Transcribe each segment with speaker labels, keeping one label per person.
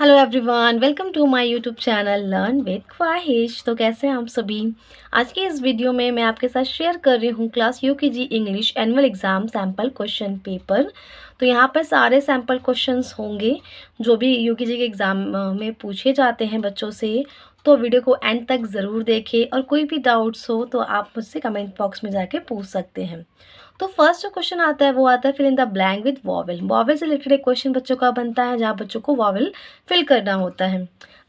Speaker 1: Hello everyone, welcome to my YouTube channel learn with Khwahish. तो कैसे हैं आप सभी। आज की इस वीडियो में मैं आपके साथ शेयर कर रही हूँ class UKG English annual exam sample question paper. तो यहाँ पर सारे सैम्पल क्वेश्चंस होंगे जो भी यूकेजी के एग्ज़ाम में पूछे जाते हैं बच्चों से। तो वीडियो को एंड तक ज़रूर देखें और कोई भी डाउट्स हो तो आप मुझसे कमेंट बॉक्स में जाके पूछ सकते हैं। तो फर्स्ट जो क्वेश्चन आता है वो आता है fill in the blank with vowel. Vowel से रिलेटेड एक क्वेश्चन बच्चों का बनता है जहाँ बच्चों को वॉवल फिल करना होता है।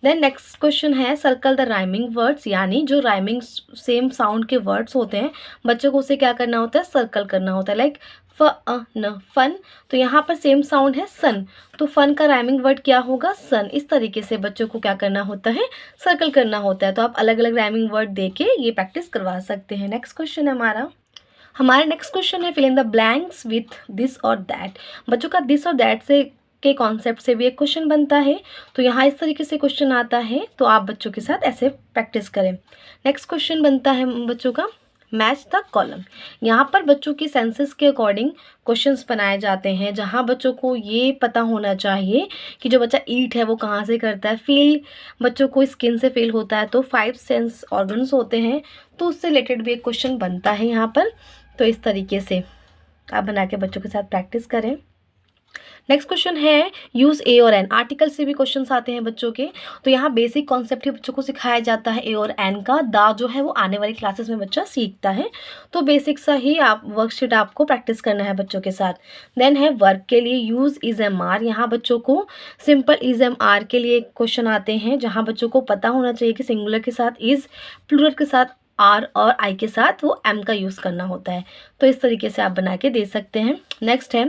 Speaker 1: देन नेक्स्ट क्वेश्चन है सर्कल द राइमिंग वर्ड्स, यानी जो राइमिंग सेम साउंड के वर्ड्स होते हैं बच्चों को उसे क्या करना होता है, सर्कल करना होता है। लाइक न फन, तो यहाँ पर सेम साउंड है सन, तो फन का राइमिंग वर्ड क्या होगा, सन। इस तरीके से बच्चों को क्या करना होता है, सर्कल करना होता है। तो आप अलग अलग राइमिंग वर्ड दे के ये प्रैक्टिस करवा सकते हैं। नेक्स्ट क्वेश्चन है हमारा नेक्स्ट क्वेश्चन है fill in the blanks with this और दैट। बच्चों का दिस और दैट से के कॉन्सेप्ट से भी एक क्वेश्चन बनता है। तो यहाँ इस तरीके से क्वेश्चन आता है, तो आप बच्चों के साथ ऐसे प्रैक्टिस करें। नेक्स्ट क्वेश्चन बनता है बच्चों का मैच द कॉलम। यहाँ पर बच्चों की सेंसेस के अकॉर्डिंग क्वेश्चंस बनाए जाते हैं, जहाँ बच्चों को ये पता होना चाहिए कि जो बच्चा ईट है वो कहाँ से करता है। फील बच्चों को स्किन से फील होता है, तो 5 सेंस ऑर्गन्स होते हैं, तो उससे रिलेटेड भी एक क्वेश्चन बनता है यहाँ पर। तो इस तरीके से आप बना के बच्चों के साथ प्रैक्टिस करें। नेक्स्ट क्वेश्चन है यूज़ ए और एन। आर्टिकल से भी क्वेश्चंस आते हैं बच्चों के, तो यहाँ बेसिक कॉन्सेप्ट ही बच्चों को सिखाया जाता है ए और एन का। दा जो है वो आने वाली क्लासेस में बच्चा सीखता है, तो बेसिक सा ही आप वर्कशीट आपको प्रैक्टिस करना है बच्चों के साथ। देन है वर्क के लिए यूज़ इज एम आर। यहाँ बच्चों को सिंपल इज एम आर के लिए क्वेश्चन आते हैं, जहाँ बच्चों को पता होना चाहिए कि सिंगुलर के साथ इज, प्लूरल के साथ आर और आई के साथ वो एम का यूज़ करना होता है। तो इस तरीके से आप बना के दे सकते हैं। नेक्स्ट है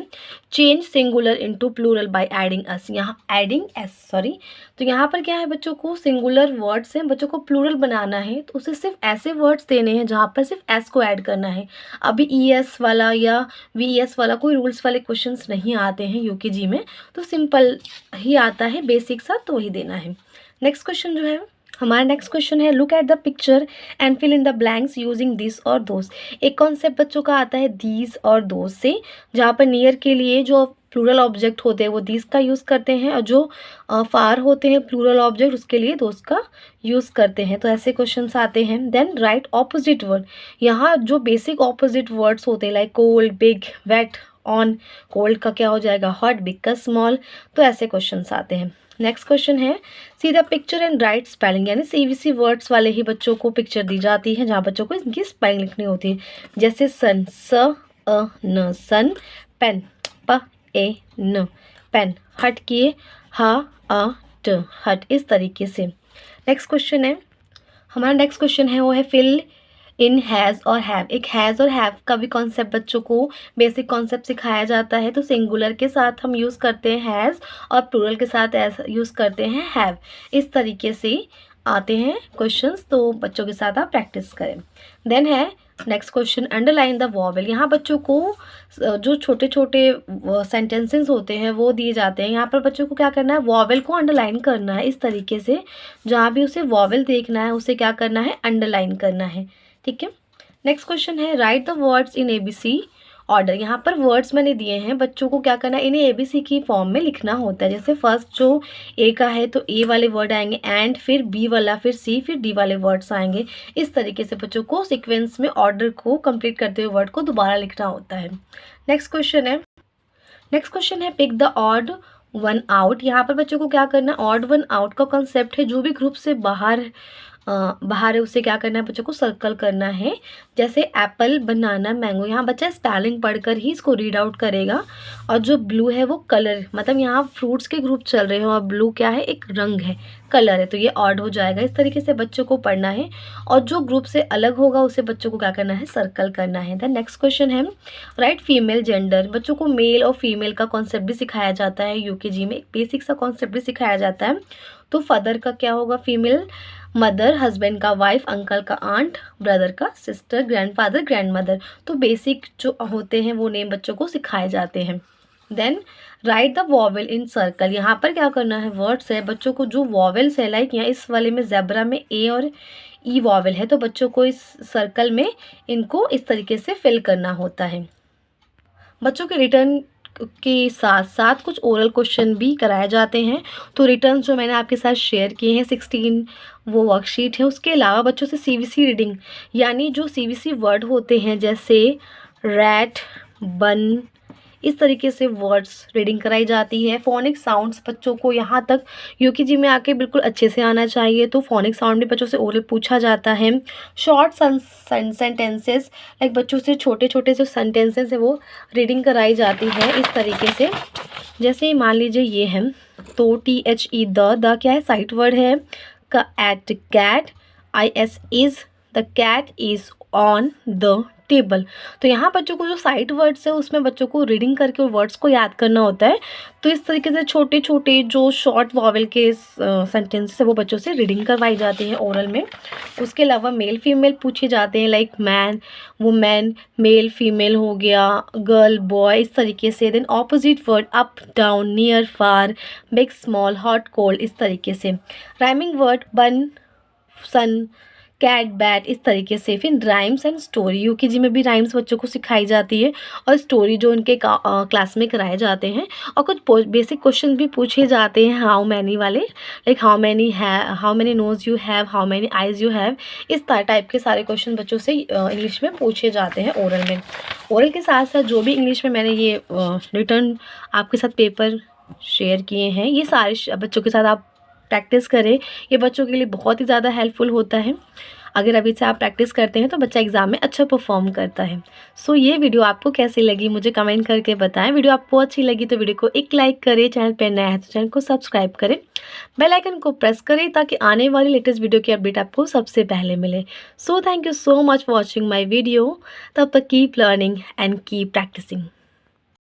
Speaker 1: change singular into plural by adding s. यहाँ एडिंग एस सॉरी, तो यहाँ पर क्या है, बच्चों को सिंगुलर वर्ड्स हैं, बच्चों को प्लूरल बनाना है, तो उसे सिर्फ ऐसे वर्ड्स देने हैं जहाँ पर सिर्फ एस को ऐड करना है। अभी ई एस वाला या वी एस वाला कोई रूल्स वाले क्वेश्चंस नहीं आते हैं यूकेजी में, तो सिंपल ही आता है बेसिक सा, तो वही देना है। नेक्स्ट क्वेश्चन जो है हमारा नेक्स्ट क्वेश्चन है look at the picture and fill in the blanks using this और दोस। एक कॉन्सेप्ट बच्चों का आता है दीज और दोस से, जहाँ पर नियर के लिए जो प्लूरल ऑब्जेक्ट होते हैं वो दीज का यूज़ करते हैं, और जो फार होते हैं प्लूरल ऑब्जेक्ट उसके लिए दोस का यूज़ करते हैं। तो ऐसे क्वेश्चंस आते हैं। Then write opposite word. यहाँ जो बेसिक ऑपोजिट वर्ड्स होते हैं like cold, big, wet, on. Cold का क्या हो जाएगा हॉट, बिग का स्मॉल। तो ऐसे क्वेश्चंस आते हैं। नेक्स्ट क्वेश्चन है see the picture and right spelling, यानी सीवीसी वर्ड्स वाले ही बच्चों को पिक्चर दी जाती है जहाँ बच्चों को इनकी स्पेलिंग लिखनी होती है। जैसे सन, स अ न सन। पेन, प ए न पेन। हट किए, ह अ ट हट। इस तरीके से नेक्स्ट क्वेश्चन है हमारा नेक्स्ट क्वेश्चन है वो है फिल इन हैज़ और हैव। एक हैज़ और हैव का भी कॉन्सेप्ट बच्चों को बेसिक कॉन्सेप्ट सिखाया जाता है। तो सिंगुलर के साथ हम यूज़ करते हैं हैज़ और प्लूरल के साथ यूज़ करते हैं हैव। इस तरीके से आते हैं क्वेश्चंस, तो बच्चों के साथ आप प्रैक्टिस करें। देन है next question underline the vowel. यहाँ बच्चों को जो छोटे छोटे सेंटेंसेस होते हैं वो दिए जाते हैं, यहाँ पर बच्चों को क्या करना है, वॉवल को अंडरलाइन करना है। इस तरीके से जहाँ भी उसे वॉवल देखना है उसे क्या करना है, अंडरलाइन करना है। ठीक है। नेक्स्ट क्वेश्चन है right the words in ABC order. यहाँ पर वर्ड्स मैंने दिए हैं, बच्चों को क्या करना है, इन्हें एबीसी की फॉर्म में लिखना होता है। जैसे फर्स्ट जो ए का है तो ए वाले वर्ड आएंगे, एंड फिर बी वाला, फिर सी, फिर डी वाले वर्ड्स आएंगे। इस तरीके से बच्चों को सीक्वेंस में ऑर्डर को कंप्लीट करते हुए वर्ड को दोबारा लिखना होता है। नेक्स्ट क्वेश्चन है pick the odd one out. यहाँ पर बच्चों को क्या करना है, ऑड वन आउट का कॉन्सेप्ट है जो भी ग्रुप से बाहर है उसे क्या करना है, बच्चों को सर्कल करना है। जैसे एप्पल, बनाना, मैंगो। यहाँ बच्चा स्पेलिंग पढ़कर ही इसको रीड आउट करेगा। और जो ब्लू है वो कलर, मतलब यहाँ फ्रूट्स के ग्रुप चल रहे हैं और ब्लू क्या है, एक रंग है, कलर है, तो ये ऑड हो जाएगा। इस तरीके से बच्चों को पढ़ना है, और जो ग्रुप से अलग होगा उसे बच्चों को क्या करना है, सर्कल करना है। द नेक्स्ट क्वेश्चन है राइट फीमेल जेंडर। बच्चों को मेल और फीमेल का कॉन्सेप्ट भी सिखाया जाता है यूकेजी में, एक बेसिक सा कॉन्सेप्ट भी सिखाया जाता है। तो फादर का क्या होगा, फीमेल मदर, हस्बैंड का वाइफ, अंकल का आंट, ब्रदर का सिस्टर, ग्रैंडफादर, ग्रैंडमदर। तो बेसिक जो होते हैं वो नेम बच्चों को सिखाए जाते हैं। Then write the vowel in circle. यहाँ पर क्या करना है, वर्ड्स है, बच्चों को जो वॉवेल्स है, लाइक यहाँ इस वाले में ज़ेब्रा में ए और ई वॉवेल है, तो बच्चों को इस सर्कल में इनको इस तरीके से फिल करना होता है। बच्चों के रिटर्न के साथ साथ कुछ ओरल क्वेश्चन भी कराए जाते हैं। तो रिटर्न जो मैंने आपके साथ शेयर किए हैं 16 वो वर्कशीट है। उसके अलावा बच्चों से सीवीसी रीडिंग यानी जो सीवीसी वर्ड होते हैं जैसे रैट, बन, इस तरीके से वर्ड्स रीडिंग कराई जाती है। फोनिक साउंड्स बच्चों को यहाँ तक यूकेजी में आके बिल्कुल अच्छे से आना चाहिए, तो फोनिक साउंड भी बच्चों से ओरल पूछा जाता है। शॉर्ट सेंटेंसेस लाइक बच्चों से छोटे छोटे जो सेंटेंसेस है वो रीडिंग कराई जाती है इस तरीके से। जैसे मान लीजिए ये है, तो THE द क्या है, साइट वर्ड है। At cat, IS is, the cat is on the table. तो यहाँ बच्चों को जो साइट वर्ड्स है उसमें बच्चों को रीडिंग करके वर्ड्स को याद करना होता है। तो इस तरीके से छोटे छोटे जो शॉर्ट वॉवेल के सेंटेंसेस है वो बच्चों से रीडिंग करवाई जाती है ओरल में। उसके अलावा मेल फीमेल पूछे जाते हैं like man, women, male female हो गया, गर्ल बॉय, इस तरीके से। Then opposite word up down, near far, big small, hot cold, इस तरीके से। राइमिंग वर्ड बन, सन, कैट, बैट, इस तरीके से। फिर राइम्स एंड स्टोरी, यूकेजी में भी राइम्स बच्चों को सिखाई जाती है और स्टोरी जो उनके क्लास में कराए जाते हैं। और कुछ बेसिक क्वेश्चन भी पूछे जाते हैं हाउ मैनी वाले, like how many nose you have, how many eyes you have, इस टाइप के सारे क्वेश्चन बच्चों से इंग्लिश में पूछे जाते हैं ओरल में। ओरल के साथ साथ जो भी इंग्लिश में मैंने ये रिटर्न आपके साथ पेपर शेयर किए हैं ये सारे बच्चों के साथ आप प्रैक्टिस करें। ये बच्चों के लिए बहुत ही ज़्यादा हेल्पफुल होता है। अगर अभी से आप प्रैक्टिस करते हैं तो बच्चा एग्ज़ाम में अच्छा परफॉर्म करता है। सो ये वीडियो आपको कैसी लगी मुझे कमेंट करके बताएं। वीडियो आपको अच्छी लगी तो वीडियो को एक लाइक करें, चैनल पर नया है तो चैनल को सब्सक्राइब करें, बेल आइकन को प्रेस करें ताकि आने वाली लेटेस्ट वीडियो की अपडेट आपको सबसे पहले मिले। So thank you so much for watching my video. तब तक keep learning and keep practising.